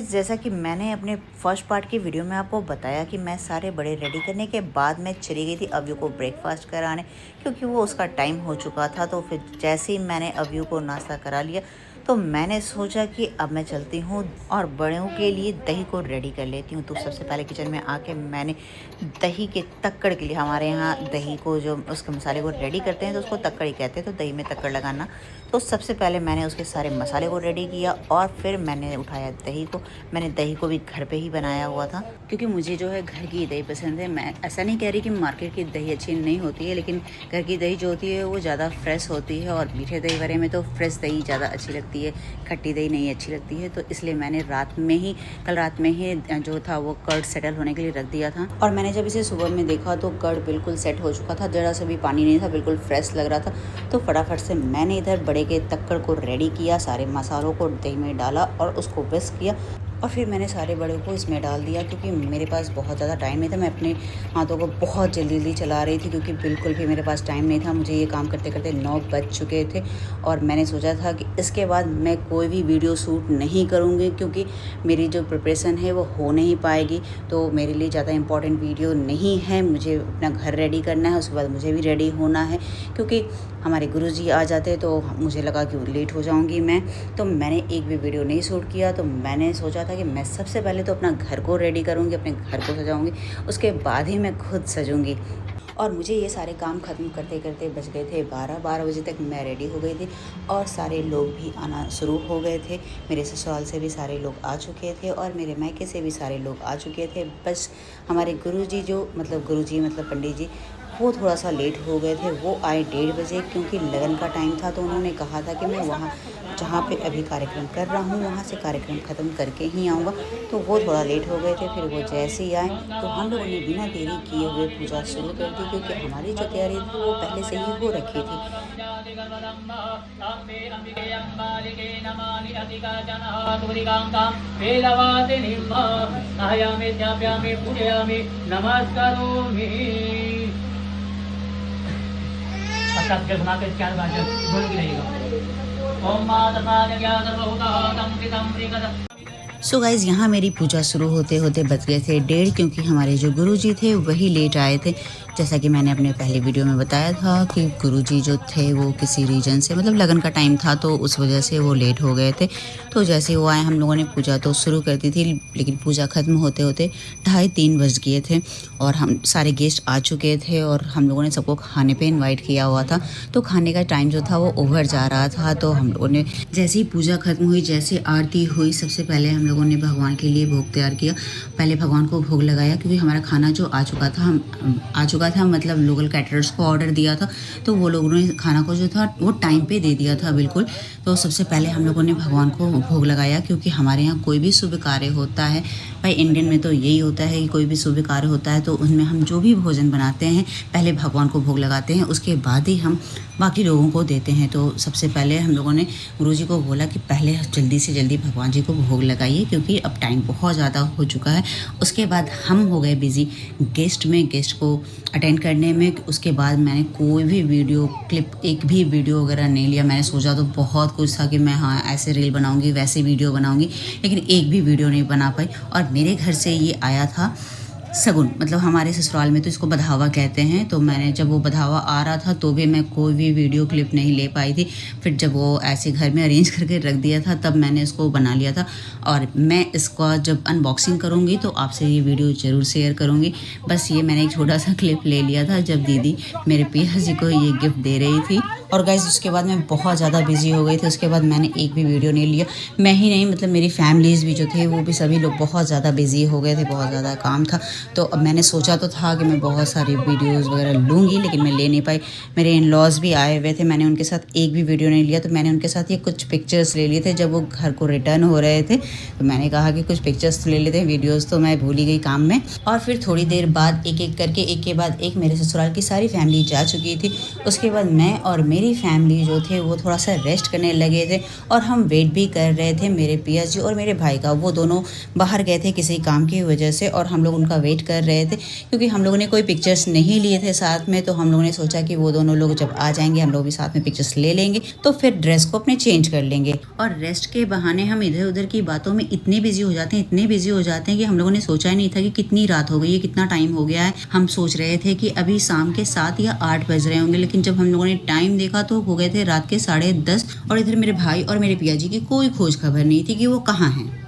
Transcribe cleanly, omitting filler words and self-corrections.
जैसा कि मैंने अपने फर्स्ट पार्ट की वीडियो में आपको बताया कि मैं सारे बड़े रेडी करने के बाद मैं चली गई थी अव्यू को ब्रेकफास्ट कराने, क्योंकि वो उसका टाइम हो चुका था। तो फिर जैसे ही मैंने अव्यू को नाश्ता करा लिया तो मैंने सोचा कि अब मैं चलती हूँ और बड़ों के लिए दही को रेडी कर लेती हूँ। तो सबसे पहले किचन में आके मैंने दही के तक्कड़ के लिए, हमारे यहाँ दही को जो उसके मसाले को रेडी करते हैं तो उसको तक्कड़ ही कहते हैं, तो दही में तक्कड़ लगाना। तो सबसे पहले मैंने उसके सारे मसाले को रेडी किया और फिर मैंने उठाया दही को। मैंने दही को भी घर पे ही बनाया हुआ था, क्योंकि मुझे जो है घर की दही पसंद है। मैं ऐसा नहीं कह रही कि मार्केट की दही अच्छी नहीं होती है, लेकिन घर की दही जो होती है वो ज़्यादा फ्रेश होती है और मीठे दही वरे में तो फ्रेश दही ज़्यादा अच्छी लगती है, खट्टी दही नहीं अच्छी लगती है। तो इसलिए मैंने कल रात में ही जो था वो कर्ड सेटल होने के लिए रख दिया था। और मैंने जब इसे सुबह में देखा तो कर्ड बिल्कुल सेट हो चुका था, ज़रा सा भी पानी नहीं था, बिल्कुल फ्रेश लग रहा था। तो फटाफट से मैंने इधर बड़े के तक्कड़ को रेडी किया, सारे मसालों को दही में डाला और उसको विस्क किया और फिर मैंने सारे बड़े को इसमें डाल दिया। क्योंकि मेरे पास बहुत ज़्यादा टाइम नहीं था, मैं अपने हाथों को बहुत जल्दी चला रही थी, क्योंकि बिल्कुल भी मेरे पास टाइम नहीं था। मुझे ये काम करते करते 9 बज चुके थे और मैंने सोचा था कि इसके बाद मैं कोई भी वीडियो शूट नहीं करूँगी, क्योंकि मेरी जो प्रिपरेशन है वो हो नहीं पाएगी। तो मेरे लिए ज़्यादा इंपॉर्टेंट वीडियो नहीं है, मुझे अपना घर रेडी करना है, उसके बाद मुझे भी रेडी होना है, क्योंकि हमारे गुरुजी आ जाते तो मुझे लगा कि लेट हो जाऊंगी मैं। तो मैंने एक भी वीडियो नहीं शूट किया। तो मैंने सोचा था कि मैं सबसे पहले तो अपना घर को रेडी करूंगी, अपने घर को सजाऊंगी, उसके बाद ही मैं खुद सजूंगी। और मुझे ये सारे काम ख़त्म करते करते बज गए थे 12 बजे तक मैं रेडी हो गई थी और सारे लोग भी आना शुरू हो गए थे। मेरे ससुराल से भी सारे लोग आ चुके थे और मेरे मायके से भी सारे लोग आ चुके थे। बस हमारे गुरुजी मतलब पंडित जी, वो थोड़ा सा लेट हो गए थे। वो आए 1:30 बजे, क्योंकि लगन का टाइम था। तो उन्होंने कहा था कि मैं वहाँ जहाँ पे अभी कार्यक्रम कर रहा हूँ वहाँ से कार्यक्रम ख़त्म करके ही आऊँगा। तो वो थोड़ा लेट हो गए थे। फिर वो जैसे ही आए तो हम लोगों ने बिना देरी किए हुए पूजा शुरू कर दी, क्योंकि हमारी जो तैयारी थी वो पहले से ही हो रखी थी। सो गाइज़, यहाँ मेरी पूजा शुरू होते होते बज गए थे 1:30, क्योंकि हमारे जो गुरुजी थे वही लेट आए थे। जैसा कि मैंने अपने पहले वीडियो में बताया था कि गुरुजी जो थे वो किसी रीजन से, मतलब लगन का टाइम था तो उस वजह से वो लेट हो गए थे। तो जैसे वो आए हम लोगों ने पूजा तो शुरू कर दी थी, लेकिन पूजा ख़त्म होते होते 2:30-3 बज गए थे और हम सारे गेस्ट आ चुके थे और हम लोगों ने सबको खाने पे इनवाइट किया हुआ था। तो खाने का टाइम जो था वो ओवर जा रहा था। तो हम लोगों ने जैसे ही पूजा ख़त्म हुई, जैसे आरती हुई, सबसे पहले हम लोगों ने भगवान के लिए भोग तैयार किया। पहले भगवान को भोग लगाया, क्योंकि हमारा खाना जो आ चुका था, मतलब लोकल कैटरर्स को ऑर्डर दिया था, तो वो लोगों ने खाना को जो था वो टाइम पे दे दिया था बिल्कुल। तो सबसे पहले हम लोगों ने भगवान को भोग लगाया, क्योंकि हमारे यहाँ कोई भी शुभ कार्य होता है, भाई इंडियन में तो यही होता है कि कोई भी शुभ कार्य होता है तो उनमें हम जो भी भोजन बनाते हैं पहले भगवान को भोग लगाते हैं, उसके बाद ही हम बाकी लोगों को देते हैं। तो सबसे पहले हम लोगों ने गुरुजी को बोला कि पहले जल्दी से जल्दी भगवान जी को भोग लगाइए, क्योंकि अब टाइम बहुत ज़्यादा हो चुका है। उसके बाद हम हो गए बिज़ी गेस्ट को अटेंड करने में। उसके बाद मैंने कोई भी वीडियो क्लिप, एक भी वीडियो वगैरह नहीं लिया। मैंने सोचा तो बहुत कुछ था कि मैं ऐसे रील बनाऊंगी, वैसे वीडियो बनाऊंगी, लेकिन एक भी वीडियो नहीं बना पाई। और मेरे घर से ये आया था सगुन, मतलब हमारे ससुराल में तो इसको बधावा कहते हैं। तो मैंने जब वो बधावा आ रहा था तो भी मैं कोई भी वीडियो क्लिप नहीं ले पाई थी। फिर जब वो ऐसे घर में अरेंज करके रख दिया था तब मैंने इसको बना लिया था। और मैं इसका जब अनबॉक्सिंग करूँगी तो आपसे ये वीडियो ज़रूर शेयर करूँगी। बस ये मैंने एक छोटा सा क्लिप ले लिया था जब दीदी मेरे पिया जी को ये गिफ्ट दे रही थी। और गाइस, उसके बाद मैं बहुत ज़्यादा बिजी हो गई थी। उसके बाद मैंने एक भी वीडियो नहीं लिया। मैं ही नहीं, मतलब मेरी फैमिलीज़ भी जो थे वो भी सभी लोग बहुत ज़्यादा बिजी हो गए थे, बहुत ज़्यादा काम था। तो अब मैंने सोचा तो था कि मैं बहुत सारी वीडियोस वगैरह लूँगी, लेकिन मैं ले नहीं पाई। मेरे इन लॉज भी आए हुए थे, मैंने उनके साथ एक भी वीडियो नहीं लिया। तो मैंने उनके साथ ये कुछ पिक्चर्स ले लिए थे जब वो घर को रिटर्न हो रहे थे। तो मैंने कहा कि कुछ पिक्चर्स ले लेते हैं, वीडियोज़ तो मैं भूल ही गई काम में। और फिर थोड़ी देर बाद एक एक करके, एक के बाद एक, मेरे ससुराल की सारी फैमिली जा चुकी थी। उसके बाद मैं और मेरे मेरी फैमिली जो थे वो थोड़ा सा रेस्ट करने लगे थे और हम वेट भी कर रहे थे मेरे पिया जी और मेरे भाई का। वो दोनों बाहर गए थे किसी काम की वजह से और हम लोग उनका वेट कर रहे थे, क्योंकि हम लोगों ने कोई पिक्चर्स नहीं लिए थे साथ में, तो हम लोगों ने सोचा कि वो दोनों लोग जब आ जाएंगे हम लोग भी साथ में पिक्चर्स ले लेंगे, तो फिर ड्रेस को अपने चेंज कर लेंगे। और रेस्ट के बहाने हम इधर उधर की बातों में इतने बिजी हो जाते हैं, इतने बिजी हो जाते हैं कि हम लोगों ने सोचा ही नहीं था कि कितनी रात हो गई है, कितना टाइम हो गया है। हम सोच रहे थे कि अभी शाम के 7 या 8 बज रहे होंगे, लेकिन जब हम लोगों ने टाइम देखा तो हो गए थे रात के 10:30। और इधर मेरे भाई और मेरे पिया जी की कोई खोज खबर नहीं थी कि वो कहाँ हैं।